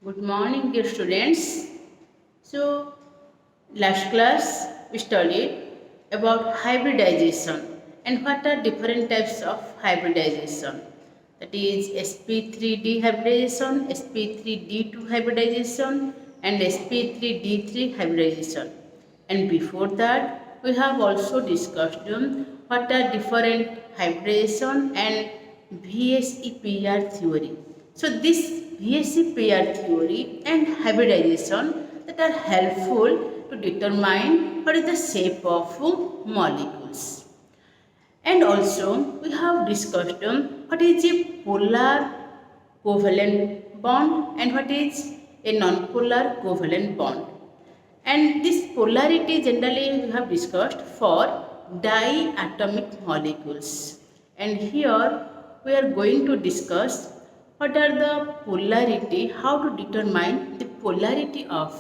Good morning, dear students. So, last class we studied about hybridization and what are different types of hybridization. That is sp3d hybridization, sp3d2 hybridization, and sp3d3 hybridization. And before that, we have also discussed what are different hybridization and VSEPR theory. So this VSEPR theory and hybridization that are helpful to determine what is the shape of molecules. And also we have discussed what is a polar covalent bond and what is a non-polar covalent bond. And this polarity generally we have discussed for diatomic molecules. And here we are going to discuss what are the polarity, how to determine the polarity of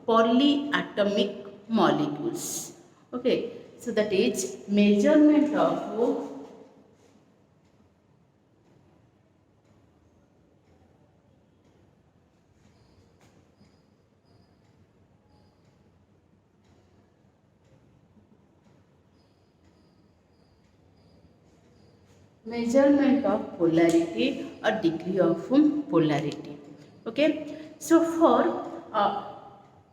polyatomic molecules. Okay, so that is measurement of measurement of polarity or degree of polarity. Okay, so for uh,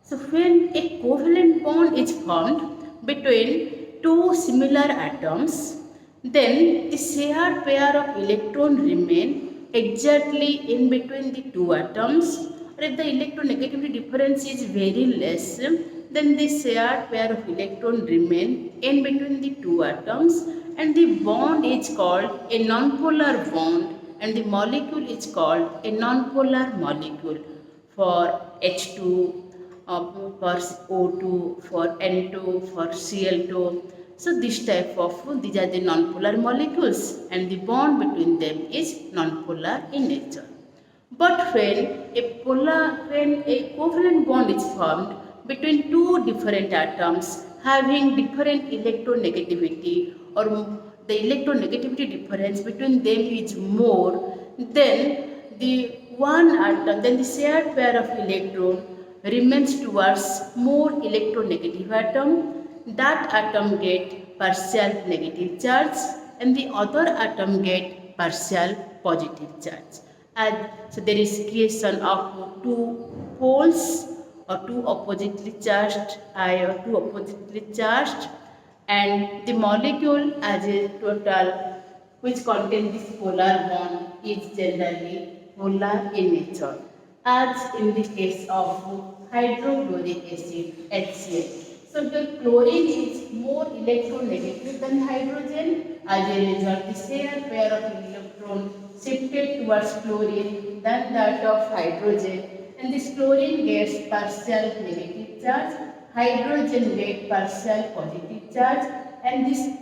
so when a covalent bond is formed between two similar atoms, then the shared pair of electron remain exactly in between the two atoms, or if the electronegativity difference is very less, then the shared pair of electron remain in between the two atoms, and the bond is called a nonpolar bond, and the molecule is called a nonpolar molecule. For H2, for O2, for N2, for Cl2. So this type of, these are the nonpolar molecules, and the bond between them is nonpolar in nature. But when a covalent bond is formed between two different atoms having different electronegativity, or the electronegativity difference between them is more, then then the shared pair of electron remains towards more electronegative atom. That atom get partial negative charge and the other atom get partial positive charge. And so there is creation of two poles or two oppositely charged and the molecule as a total which contains this polar bond is generally polar in nature, as in the case of hydrochloric acid HCl. So the chlorine is more electronegative than hydrogen. As a result, the shared pair of electron shifted towards chlorine than that of hydrogen, and this chlorine gets partial negative charge, hydrogen gets partial positive charge, and this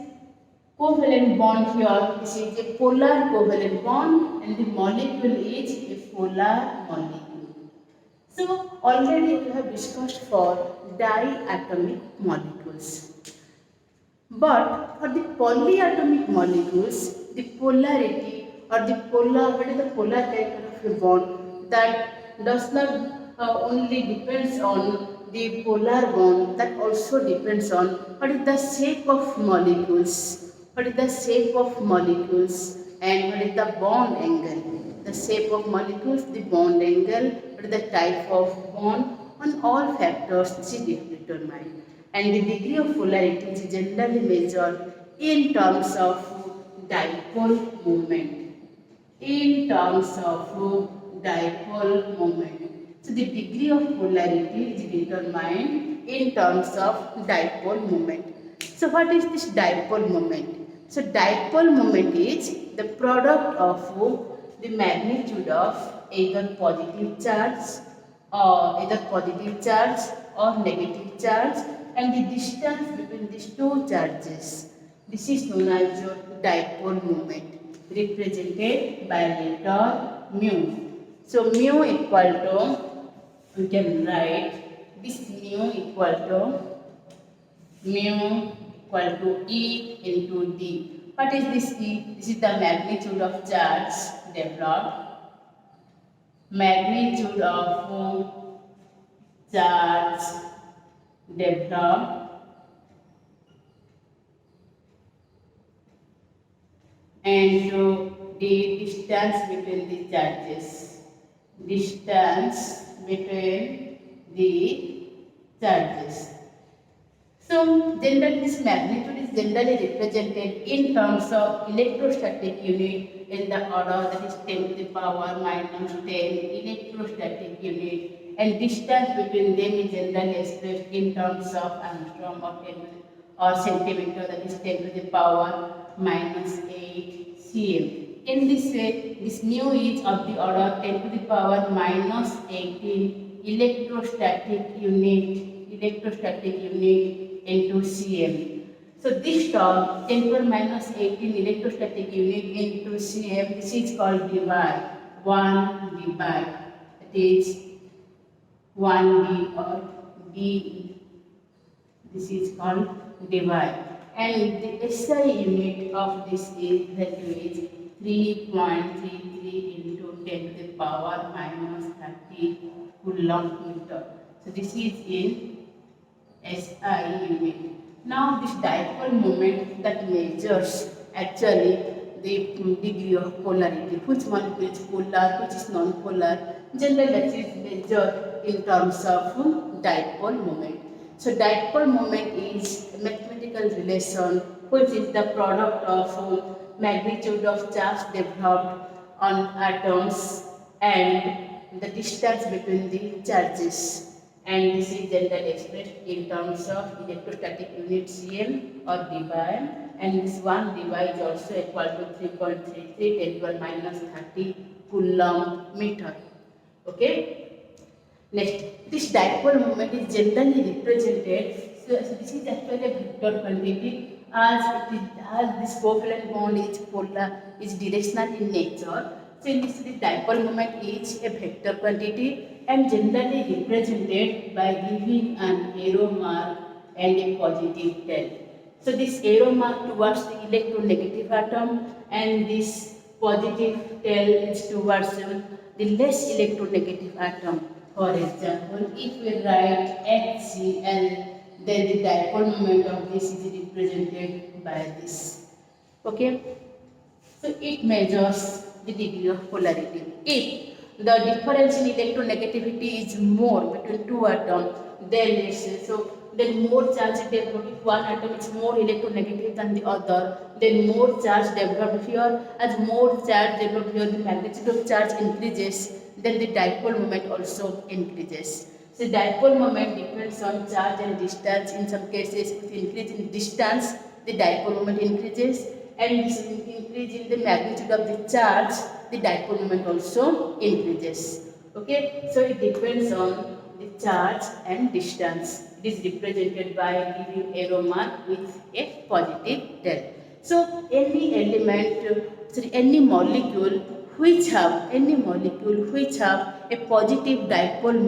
covalent bond here, this is a polar covalent bond, and the molecule is a polar molecule. So already we have discussed for diatomic molecules. But for the polyatomic molecules, the polarity or the polar, what is the polar character of a bond, that does not only depends on the polar bond, that also depends on what is the shape of molecules, what is the shape of molecules, and what is the bond angle. The shape of molecules, the bond angle, what is the type of bond, on all factors this is determined, and the degree of polarity is generally measured in terms of dipole moment. In terms of dipole moment. So the degree of polarity is determined in terms of dipole moment. So what is this dipole moment? So dipole moment is the product of the magnitude of either positive charge or negative charge, and the distance between these two charges. This is known as your dipole moment, represented by letter mu. So mu equal to, we can write this mu equal to E into D. What is this E? This is the magnitude of charge developed magnitude of charge developed and the distance between the charges. Distance between the charges. So, generally this magnitude is generally represented in terms of electrostatic unit in the order that is 10 to the power minus 10 electrostatic unit, and distance between them is generally expressed in terms of angstrom or centimeter, that is 10 to the power minus 8 cm. In this way, this mu is of the order 10 to the power minus 18 electrostatic unit into cm. So this term 10 to the minus 18 electrostatic unit into cm, this is called debye. 1 debye. That is 1d or d. This is called debye. And the SI unit of this value is 3.33 into 10 to the power minus 30 coulomb meter. So this is in SI unit. Now this dipole moment that measures actually the degree of polarity, which molecule is polar, which is non-polar. Generally that is measured in terms of dipole moment. So dipole moment is a mathematical relation which is the product of magnitude of charge developed on atoms and the distance between the charges. And this is generally expressed in terms of electrostatic unit cm or debye, and this 1 debye is also equal to 3.33 10 to the minus 30 coulomb meter. Okay. Next, this dipole moment is generally represented. So this is actually a vector quantity as this covalent bond is polar, is directional in nature. So in this, the dipole moment is a vector quantity and generally represented by giving an arrow mark and a positive tail. So this arrow mark towards the electronegative atom and this positive tail is towards the less electronegative atom. For example, if we write HCl, then the dipole moment of this is represented by this. Okay. So it measures the degree of polarity. If the difference in electronegativity is more between two atoms, then then more charge developed. If one atom is more electronegative than the other, then more charge developed here. As more charge developed here, the magnitude of charge increases, then the dipole moment also increases. So dipole moment depends on charge and distance. In some cases, with increase in distance, the dipole moment increases, and this increase in the magnitude of the charge, the dipole moment also increases. Okay, so it depends on the charge and distance. It is represented by giving arrow mark with a positive tail. So any any molecule which have a positive dipole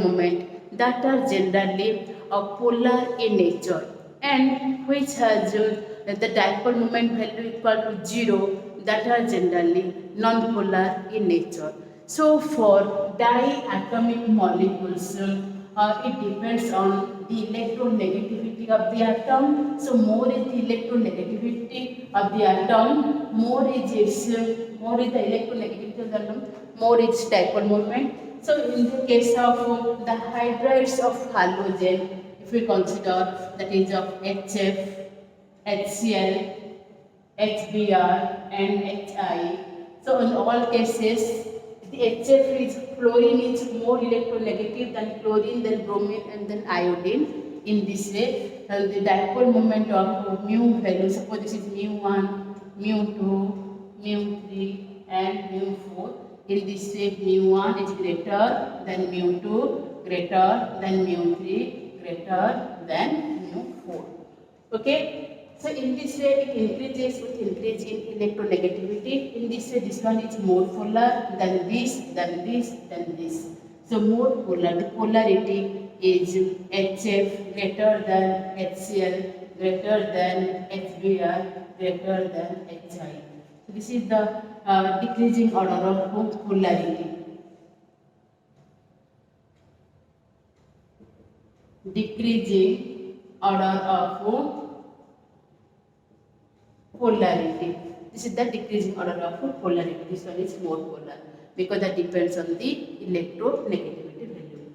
moment, that are generally polar in nature, and which has the dipole moment value equal to 0, that are generally non-polar in nature. So for diatomic molecules, it depends on the electronegativity of the atom. So more is the electronegativity of the atom, more is the electronegativity of the atom, more is dipole moment. So in the case of the hydrides of halogen, if we consider, that is of HF, HCl, HBr and HI. So in all cases, the HF is fluorine is more electronegative than chlorine, then bromine and then iodine. In this way, the dipole moment of mu value, suppose this is mu1, mu2, mu3 and mu4. In this way, mu1 is greater than mu2, greater than mu3, greater than mu4. Okay. So in this way, it increases with increase in electronegativity. In this way, this one is more polar than this, than this, than this. So more polar. The polarity is HF greater than HCl, greater than HBr, greater than HI. So this is the decreasing order of polarity. Decreasing order of polarity. This is the decreasing order of polarity. This one is more polar because that depends on the electronegativity value.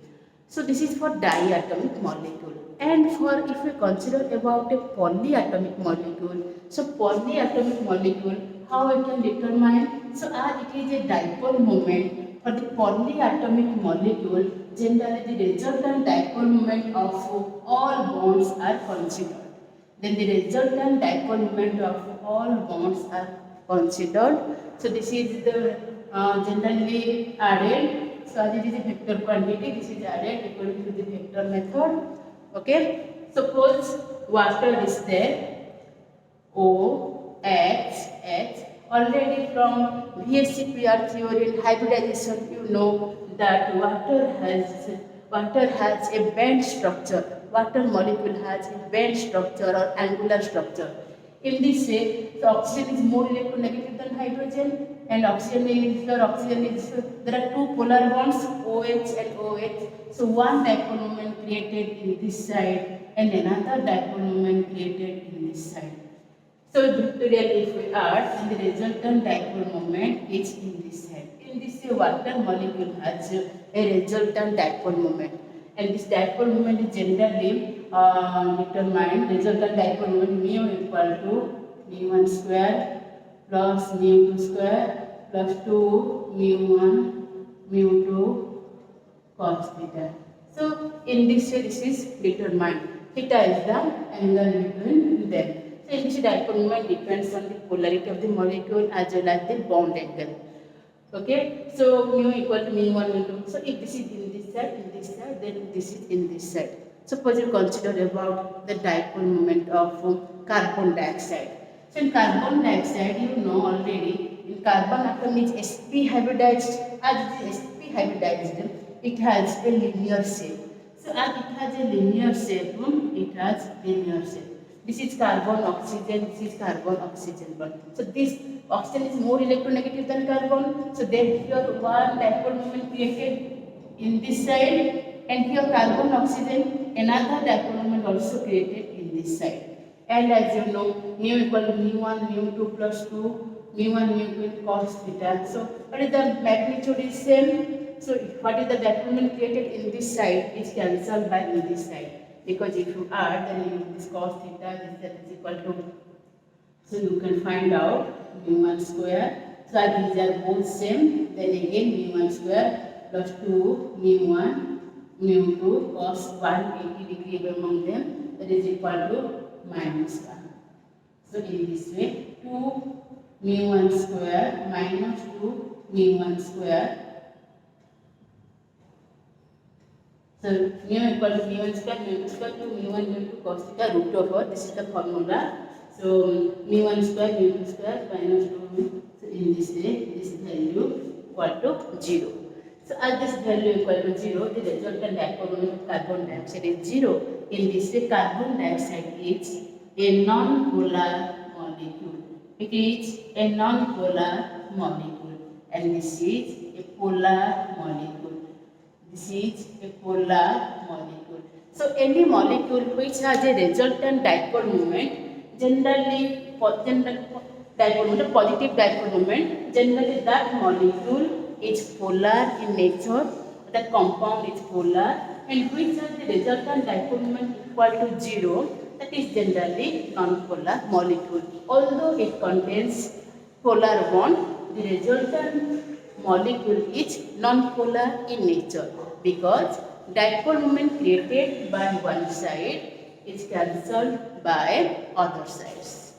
So this is for diatomic molecule. And for if we consider about a polyatomic molecule, so polyatomic molecule, how I can determine? So as it is a dipole moment for the polyatomic molecule, generally the resultant dipole moment of all bonds are considered. Then the resultant dipole moment of all bonds are considered. So this is the generally added. So as it is a vector quantity, this is added according to the vector method. Okay. Suppose water is there, O, H, H. Already from VSCPR theory in hybridization, you know that water has a band structure. Water molecule has a band structure or angular structure. In this way, the oxygen is more electronegative than hydrogen, and oxygen is there are two polar bonds OH and OH. So one dipole moment created in this side and another dipole moment created in this side. So pictorially if we add, then the resultant dipole moment is in this side. In this way, water molecule has a resultant dipole moment, and this dipole moment is generally determined. Resultant dipole moment mu equal to mu1 square plus mu2 square plus 2 mu1 mu2 cos theta. So in this way, this is determined. Theta is the angle between them. So in this dipole moment depends on the polarity of the molecule as well as the bond angle. Okay, so mu equal to mu1 mu2. So if this is in this side, then this is in this side. Suppose you consider about the dipole moment of carbon dioxide. So in carbon dioxide, you know already, in carbon atom is sp hybridized. As it is sp hybridized, it has a linear shape. So as it has a linear shape, This is carbon oxygen, this is carbon oxygen bond. So this oxygen is more electronegative than carbon. So then here one dipole moment created in this side, and here carbon oxygen, another dipole moment also created in this side. And as you know, mu equal to mu1 mu2 plus 2 mu1 mu2 cos theta. So what is the magnitude is same. So what is the dipole moment created in this side is cancelled by in this side. Because if you add, then you this cos theta, this is equal to, so you can find out mu1 square. So these are both same. Then again mu1 square plus 2 mu1 mu2 cos 180 degree among them, that is equal to minus 1. So in this way, 2 mu1 square minus 2 mu1 square. So mu equal to mu1 square, mu2 square to mu1 mu2 cos theta root over. This is the formula. So mu1 square mu2 square minus 2. So in this way, this value equal to 0. So as this value equal to 0, the resultant dipole moment of carbon dioxide is 0. In this way, carbon dioxide is a non-polar molecule. It is a non-polar molecule, and this is a polar molecule. This is a polar molecule. So any molecule which has a resultant dipole moment, generally positive dipole moment, generally that molecule is polar in nature, that compound is polar, and which has the resultant dipole moment equal to 0, that is generally non-polar molecule. Although it contains polar bond, the resultant molecule is non-polar in nature, because dipole moment created by one side is cancelled by other sides.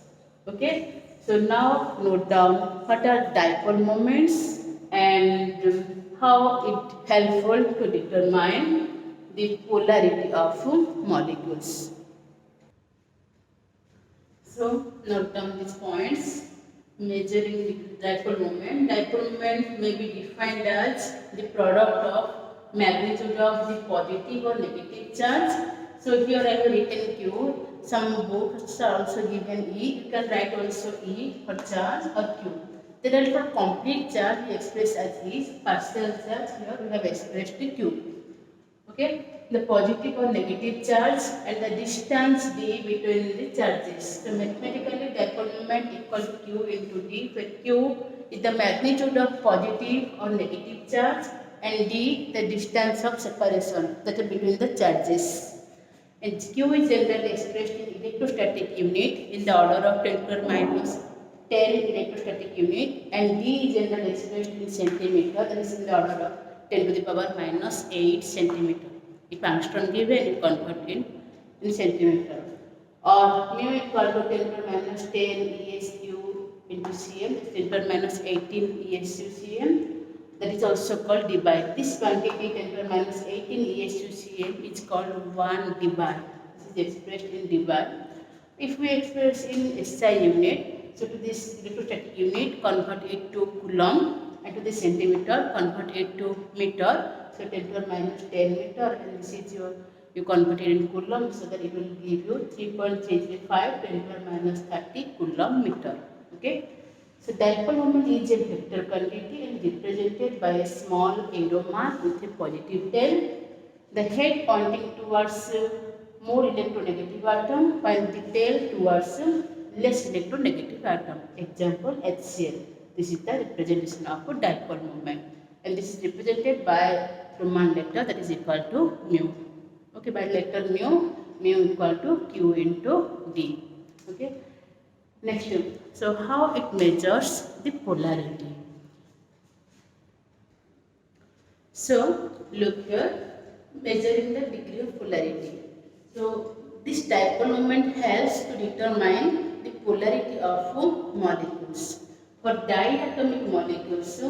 Okay, so now note down what are dipole moments and how it helpful to determine the polarity of molecules. So note down these points. Measuring the dipole moment. Dipole moment may be defined as the product of magnitude of the positive or negative charge. So here I have written Q. Some books are also given E. You can write also E for charge or Q. Therefore, complete charge we express as is, partial charge here we have expressed the Q. Okay, the positive or negative charge and the distance d between the charges. So mathematically dipole moment equal to Q into d, where Q is the magnitude of positive or negative charge and d the distance of separation that is between the charges. And Q is generally expressed in electrostatic unit in the order of 10 to the power minus 10 electrostatic unit, and D is generally expressed in centimeter, that is in the order of 10 to the power minus 8 centimeter. If angstrom given, it convert in centimeter. Or mu equal to 10 to the power minus 10 ESQ into cm, 10 to the power minus 18 ESQ cm. That is also called debye. This quantity 10 to the minus 18 ESUCM is called 1 debye. This is expressed in debye. If we express in SI unit, so to this electrostatic unit, convert it to coulomb, and to the centimeter, convert it to meter. So 10 to the minus 10 meter, and this is you convert it in coulomb, so that it will give you 3.335 10 to the minus 30 coulomb meter. Okay. So dipole moment is a vector quantity and represented by a small arrow mark with a positive tail. The head pointing towards more electronegative atom, while the tail towards less electronegative atom. Example HCl. This is the representation of a dipole moment, and this is represented by Roman letter that is equal to mu. Okay, by letter mu equal to Q into D. Okay. Next, so how it measures the polarity. So look here, measuring the degree of polarity. So this dipole moment helps to determine the polarity of molecules. For diatomic molecules,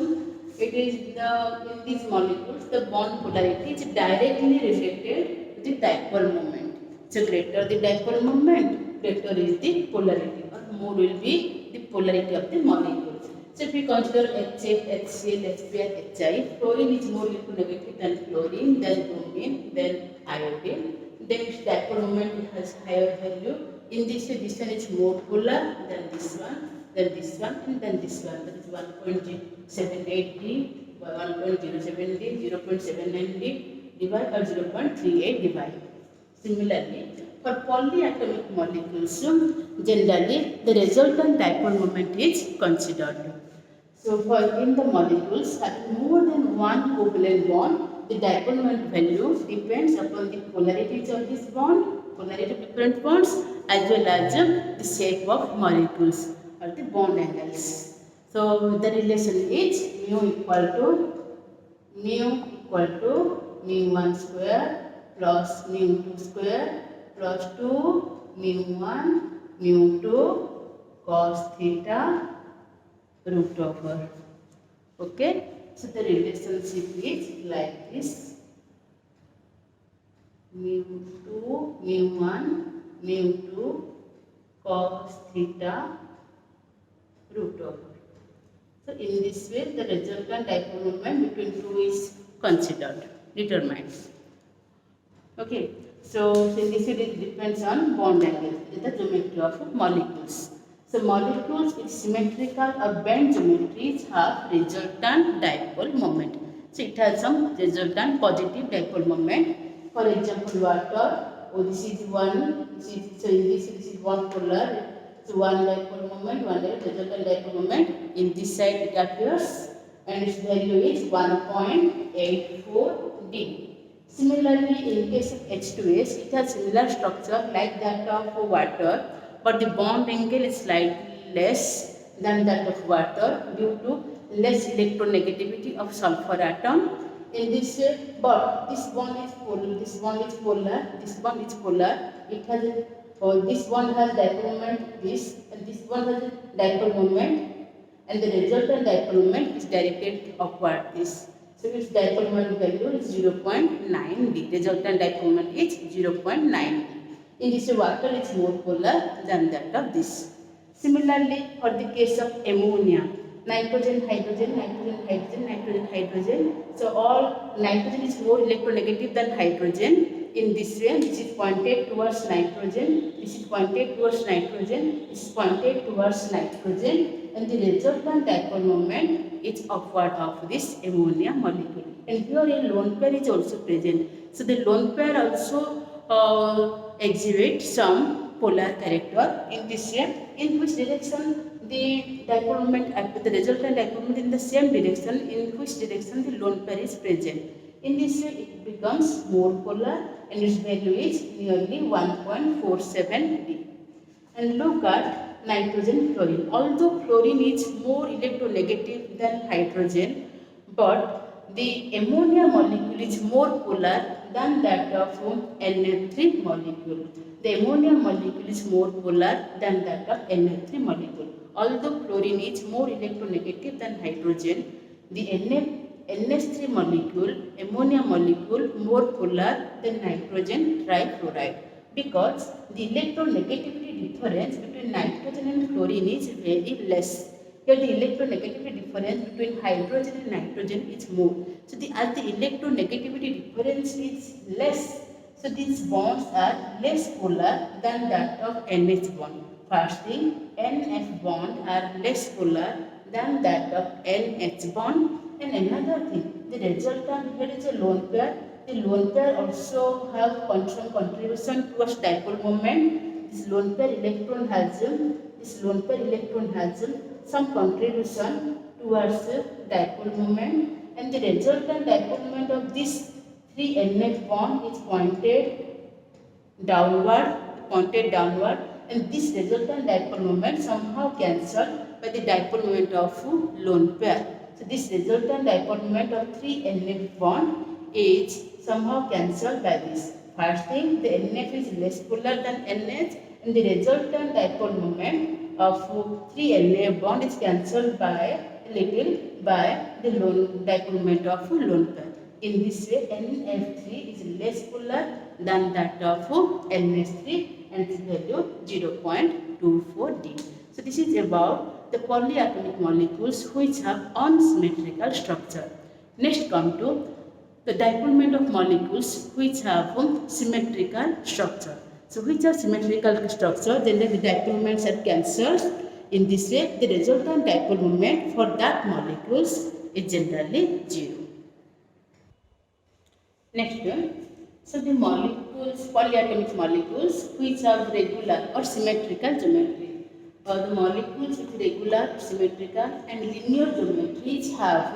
it is in these molecules the bond polarity is directly related to the dipole moment. So greater the dipole moment, greater is the polarity. More will be the polarity of the molecule. So if we consider HF, HCl, HBr, HI, fluorine is more electronegative than fluorine, then bromine, then iodine. Then its dipole moment has higher value. In this way, this one is more polar than this one, then this one, and then this one. That is 1.78 D, 1.07 D, 0.79 D divide or 0.38 divide. Similarly, for polyatomic molecules, generally the resultant dipole moment is considered. So, for in the molecules having more than one covalent bond, the dipole moment value depends upon the polarities of this bond, polarity of different bonds, as well as the shape of molecules or the bond angles. So, the relation is mu equal to mu1 square plus mu2 square plus 2 mu1 mu2 cos theta root over. Okay, so the relationship is like this: mu2 mu1 mu2 cos theta root over. So in this way, the resultant dipole moment between two is determined. Okay. So in this way, it depends on bond angle, the geometry of molecules. So molecules with symmetrical or bend geometries have resultant dipole moment. So it has some resultant positive dipole moment. For example, water. Oh, this is one. So in this is one polar. So one dipole moment, one resultant dipole moment. In this side it appears, and its value is 1.84 D. Similarly, in case of H2S, it has similar structure like that of water, but the bond angle is slightly less than that of water due to less electronegativity of sulfur atom. In this way, but this bond is polar, this bond is polar, this bond is polar. It has this one has dipole moment, this, and this one has dipole moment, and the resultant dipole moment is directed upward. This. So its dipole moment value is 0.9 D. Resultant dipole moment is 0.9 D. In this water is more polar than that of this. Similarly, for the case of ammonia, nitrogen, hydrogen, nitrogen, hydrogen, nitrogen, hydrogen. So all nitrogen is more electronegative than hydrogen. In this way, this is pointed towards nitrogen, this is pointed towards nitrogen, this is pointed towards nitrogen, and the resultant dipole moment is upward of this ammonia molecule. And here a lone pair is also present. So the lone pair also exhibit some polar character in this way, in which direction the dipole moment acts, the resultant dipole moment in the same direction in which direction the lone pair is present. In this way, it becomes more polar and its value is nearly 1.47 D. And look at nitrogen fluorine. Although fluorine is more electronegative than hydrogen, but the ammonia molecule is more polar than that of Na3 molecule. The ammonia molecule is more polar than that of Na3 molecule. Although fluorine is more electronegative than hydrogen, the NH3 molecule, ammonia molecule, more polar than nitrogen trifluoride, because the electronegativity difference between nitrogen and fluorine is very less. Here the electronegativity difference between hydrogen and nitrogen is more. So as the electronegativity difference is less, so these bonds are less polar than that of NH bond. First thing, NF bond are less polar than that of NH bond. And another thing, the resultant here is a lone pair. The lone pair also have some contribution towards dipole moment. This lone pair electron has some contribution towards dipole moment, and the resultant dipole moment of this 3 NF bond is pointed downward, and this resultant dipole moment somehow cancelled by the dipole moment of lone pair. So this resultant dipole moment of 3 NF bond is somehow cancelled by this. First thing, the NF is less polar than NH, and the resultant dipole moment of 3 NF bond is cancelled by a little by the dipole moment of lone pair. In this way, NF3 is less polar than that of NH3, and its value 0.24 D. So this is about the polyatomic molecules which have unsymmetrical structure. Next come to the dipole moment of molecules which have symmetrical structure. So which are symmetrical structure, then the dipole moments are cancelled. In this way, the resultant dipole moment for that molecules is generally 0. Next one, so the molecules, polyatomic molecules which have regular or symmetrical geometry. The molecules with regular, symmetrical and linear geometries have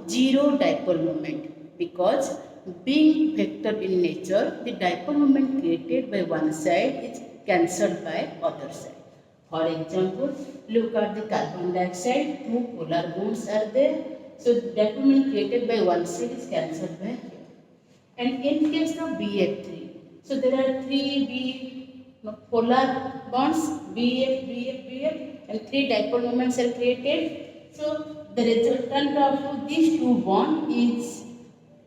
0 dipole moment, because being vector in nature, the dipole moment created by one side is cancelled by other side. For example, look at the carbon dioxide, 2 polar bonds are there. So the dipole moment created by one side is cancelled by here. And in case of BF3, so there are 3 polar bonds, BF, and 3 dipole moments are created. So the resultant of these 2 bonds is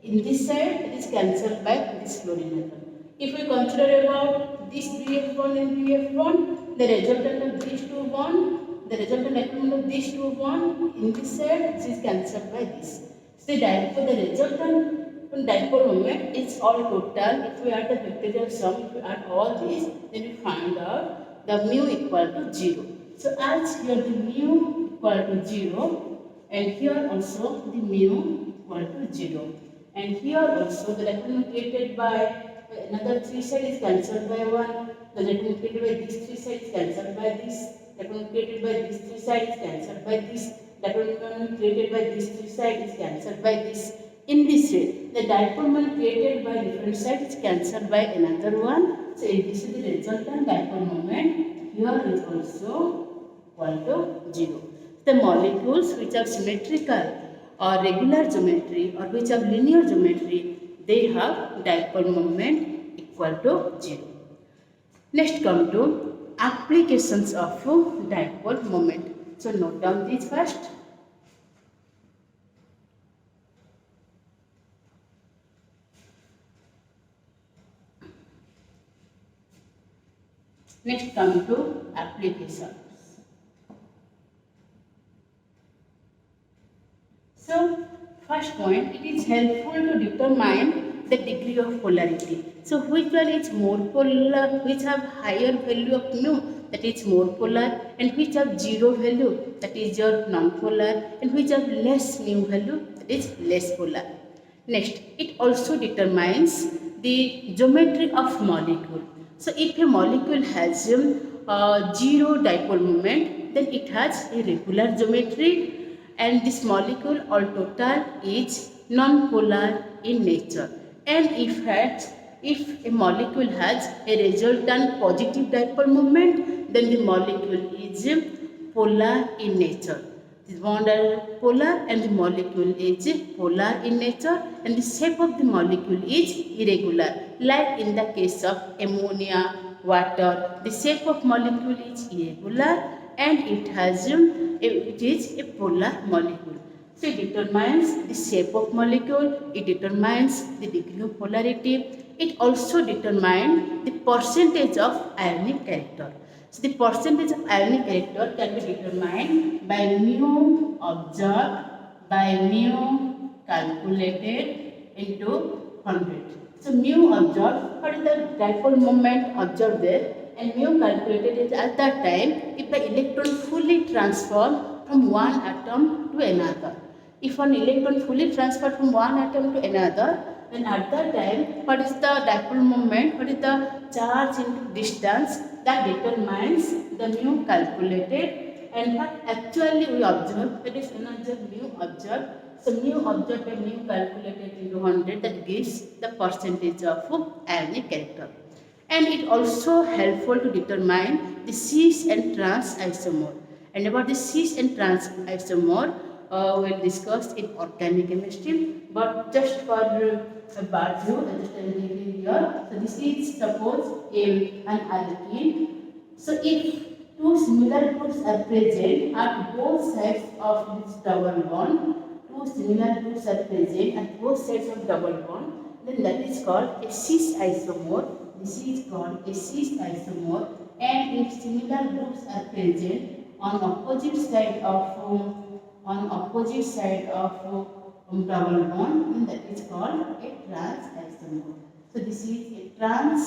in this side, it is cancelled by this fluorine atom. If we consider about this BF bond and BF bond, the resultant of these 2 bonds, the resultant dipole moment of these 2 bonds in this side, this is cancelled by this. So the resultant dipole moment is all total. If we add the vectorial sum, if we add all these, then we find out the mu equal to 0. So as here the mu equal to 0, and here also the mu equal to 0. And here also the dipole moment created by another 3 side is cancelled by 1. The dipole moment created by these 3 sides is cancelled by this. Dipole moment created by these 3 sides is cancelled by this. Dipole moment created by these 3 sides is cancelled by this. In this way, the dipole moment created by different sides is cancelled by another one. So this is the resultant dipole moment. Here is also equal to 0. The molecules which are symmetrical or regular geometry or which have linear geometry, they have dipole moment equal to 0. Next come to applications of dipole moment. So note down these first. Next come to applications. So first point, it is helpful to determine the degree of polarity. So which one is more polar, which have higher value of mu, that is more polar, and which have zero value, that is your non-polar, and which have less mu value, that is less polar. Next, it also determines the geometry of molecule. So if a molecule has zero dipole moment, then it has a regular geometry, and this molecule all total is non-polar in nature. And if a molecule has a resultant positive dipole moment, then the molecule is polar in nature. The bond are polar and the molecule is polar in nature, and the shape of the molecule is irregular. Like in the case of ammonia, water, the shape of molecule is irregular and it is a polar molecule. So it determines the shape of molecule, it determines the degree of polarity, it also determines the percentage of ionic character. So the percentage of ionic character can be determined by mu observed by mu calculated into 100. So mu observed, what is the dipole moment observed there, and mu calculated is at that time if the electron fully transformed from one atom to another. If an electron fully transferred from one atom to another, then at that time, what is the dipole moment, what is the charge into distance, that determines the mu calculated, and what actually we observe, that is another mu observed. So mu observed by mu calculated into 100, that gives the percentage of ionic character. And it also helpful to determine the cis and trans isomer. And about the cis and trans isomer, we'll discuss in organic chemistry, but just for a bad view, I just am giving here. So this is suppose an alkene. So if two similar groups are present at both sides of this double bond, two similar groups are present at both sides of double bond, then that is called a cis isomer. This is called a cis isomer. And if similar groups are present on opposite side of double bond, and that is called a trans isomer. So this is a trans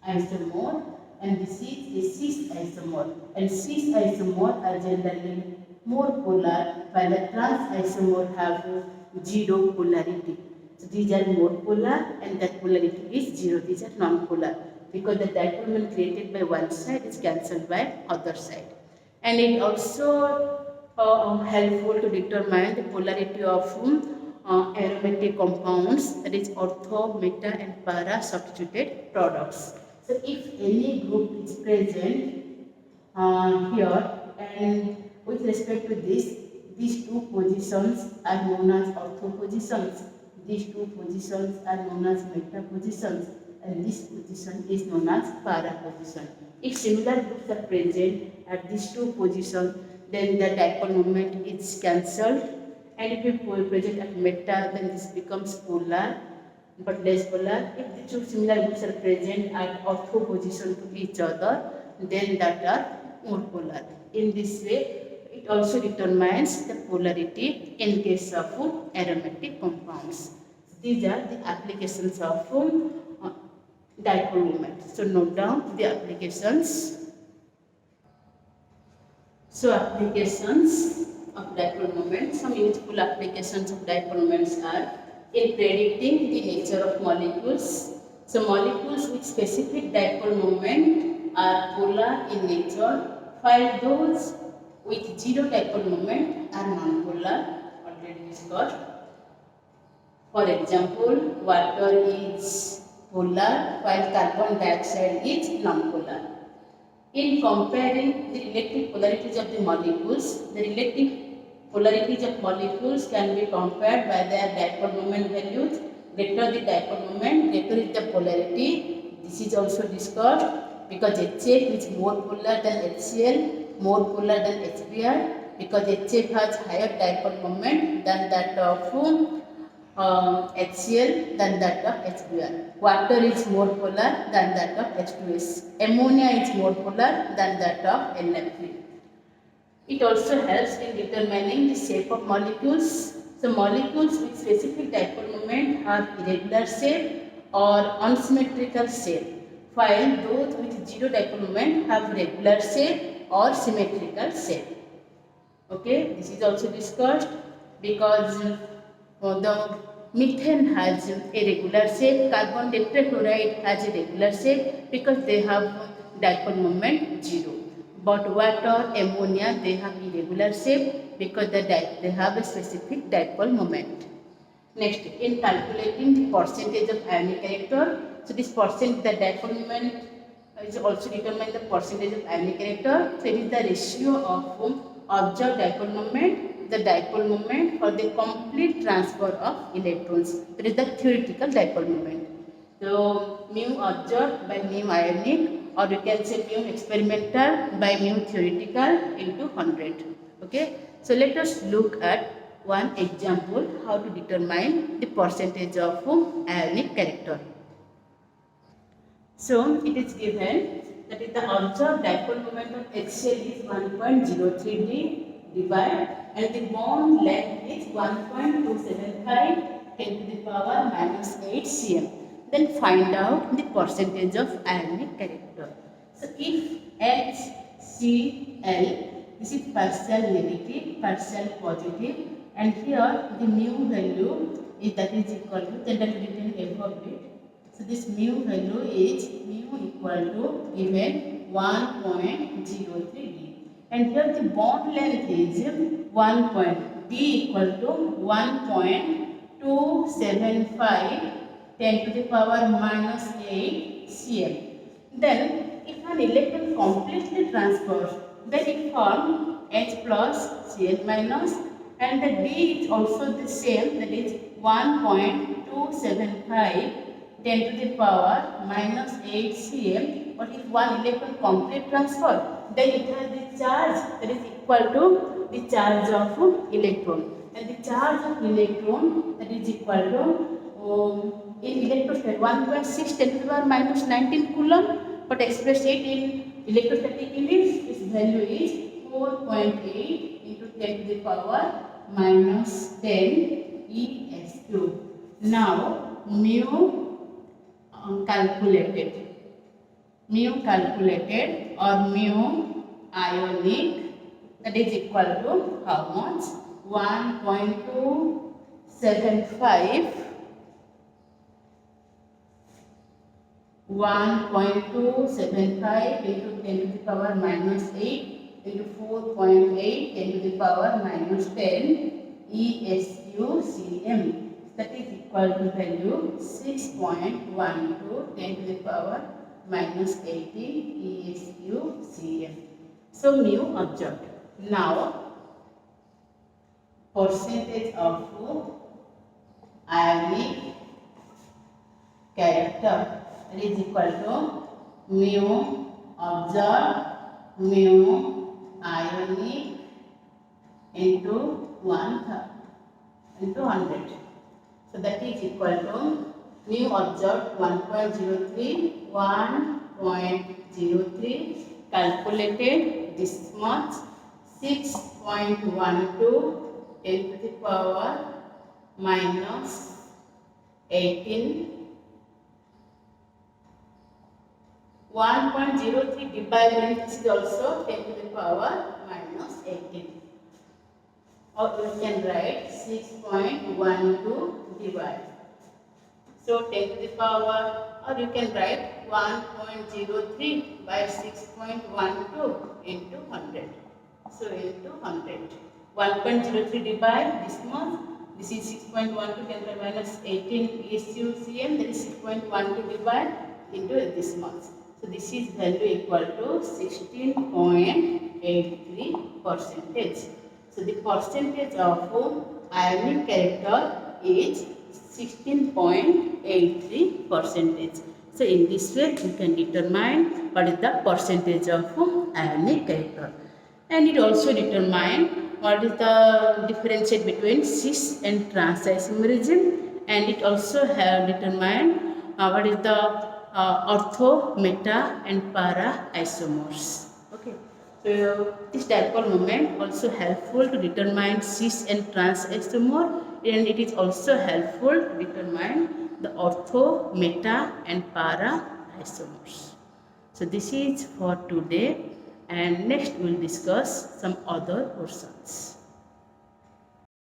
isomer and this is a cis isomer. And cis isomer are generally more polar, while the trans isomer have zero polarity. So these are more polar and that polarity is zero. These are non-polar because the dipole moment created by one side is cancelled by other side. And it also helpful to determine the polarity of aromatic compounds, that is ortho, meta and para substituted products. So if any group is present here, and with respect to this, these two positions are known as ortho positions, these two positions are known as meta positions, and this position is known as para position. If similar groups are present at these two positions, then the dipole moment is cancelled, and if we present at meta, then this becomes polar but less polar. If the two similar groups are present at ortho position to each other, then that are more polar. In this way, it also determines the polarity in case of aromatic compounds. These are the applications of dipole moment. So note down the applications. So applications of dipole moment. Some useful applications of dipole moments are in predicting the nature of molecules. So molecules with specific dipole moment are polar in nature, while those with zero dipole moment are non-polar, already discussed. For example, water is polar while carbon dioxide is non-polar. In comparing the relative polarities of the molecules, the relative polarities of molecules can be compared by their dipole moment values. Greater the dipole moment, greater is the polarity. This is also discussed because HCl is more polar than HCl, more polar than HBr, because HCl has higher dipole moment than that of HCl than that of HBr. Water is more polar than that of H2S. Ammonia is more polar than that of NF3. It also helps in determining the shape of molecules. So molecules with specific dipole moment have irregular shape or unsymmetrical shape, while those with zero dipole moment have regular shape or symmetrical shape. Okay, this is also discussed because the methane has a regular shape, carbon tetrachloride has a regular shape because they have dipole moment 0. But water, ammonia, they have irregular shape because they have a specific dipole moment. Next, in calculating the percentage of ionic character, so this percent, the dipole moment is also determined the percentage of ionic character. So it is the ratio of observed dipole moment, the dipole moment for the complete transfer of electrons. That is the theoretical dipole moment. So mu observed by mu ionic, or you can say mu experimental by mu theoretical into 100. Okay. So let us look at one example how to determine the percentage of ionic character. So it is given that is the observed dipole moment of HCl is 1.03 d divide and the bond length is 1.275 10 to the power minus 8 cm. Then find out the percentage of ionic character. So if HCl, this is partial negative, partial positive, and here the mu value is that is equal to generally written above it. So this mu value is mu equal to given 1.03 d, and here the bond length is 1. D equal to 1.275 10 to the power minus 8 cm. Then if an electron completely transfers, then it forms H plus Cl minus, and the D is also the same, that is 1.275 10 to the power minus 8 cm. But if one electron complete transfer, then it has the charge that is equal to the charge of electron, and the charge of electron that is equal to in electrostatic 1.6 10 to the power minus 19 coulomb, but express it in electrostatic units, its value is 4.8 into 10 to the power minus 10 ES2. Now mu calculated or mu ionic, that is equal to how much? 1.275 into 10 to the power minus 8 into 4.8 10 to the power minus 10 ESUCM. That is equal to value 6.12 10 to the power minus 18 ESUCM. So mu observed. Now percentage of ionic character, that is equal to mu observed mu ionic into 100. So that is equal to mu observed 1.03 calculated this much 6.12 10 to the power minus 18. 1.03 divided is also 10 to the power minus 18. Or you can write 6.12 divide. So 10 to the power, or you can write 1.03 by 6.12 into 100. So into 100. 1.03 divide this much. This is 6.12 10 to the minus 18 ESUCM. That is 6.12 divide into this much. So this is value equal to 16.83%. So the percentage of ionic character is 16.83%. So in this way we can determine what is the percentage of ionic character, and it also determine what is the differentiate between cis and trans isomerism, and it also have determined what is the ortho, meta and para isomers. Okay. So this dipole moment also helpful to determine cis and trans isomer, and it is also helpful to determine the ortho, meta and para isomers. So this is for today, and next we'll discuss some other portions.